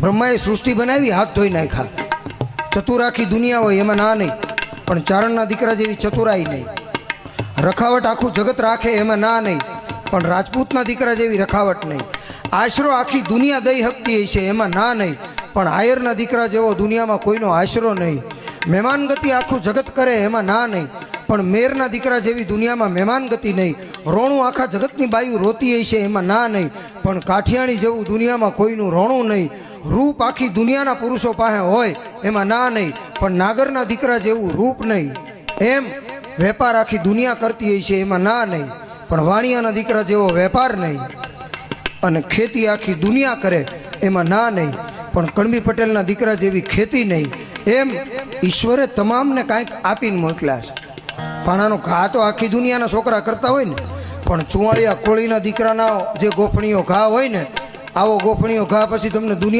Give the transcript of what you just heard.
બ્રહ્માએ સૃષ્ટિ બનાવી, હાથ ધોઈ નાખ્યા. ચતુર આખી દુનિયા હોય એમાં ના નહીં, પણ ચારણના દીકરા જેવી ચતુરાઈ નહીં. રખાવટ આખું જગત રાખે એમાં ના નહીં, પણ રાજપૂતના દીકરા જેવી રખાવટ નહીં. આશરો આખી દુનિયા દઈ શકતી છે એમાં ના નહીં, પણ આયરના દીકરા જેવો દુનિયામાં કોઈનો આશરો નહીં. મહેમાનગતિ આખું જગત કરે એમાં ના નહીં, પણ મેરના દીકરા જેવી દુનિયામાં મહેમાનગતિ નહીં. રોણું આખા જગતની બાયું રોતી છે એમાં ના નહીં, પણ કાઠિયાણી જેવું દુનિયામાં કોઈનું રોણું નહીં. રૂપ આખી દુનિયાના પુરુષો પાસે હોય એમાં ના નહીં, પણ નાગરના દીકરા જેવું રૂપ નહીં. એમ વેપાર આખી દુનિયા કરતી છે એમાં ના નહીં, પણ વાણિયાના દીકરા જેવો વેપાર નહીં. અને ખેતી આખી દુનિયા કરે એમાં ના નહીં, પણ કણબી પટેલના દીકરા જેવી ખેતી નહીં. એમ ઈશ્વરે તમામને કાંઈક આપીને મોકલ્યા છે. પાણાનો ઘા તો આખી દુનિયાના છોકરા કરતા હોય ને, પણ ચુવાળિયા કોળીના દીકરાના જે ગોફણીઓ ઘા હોય ને, આવો ગોફણીઓ ઘા પછી તમને દુનિયા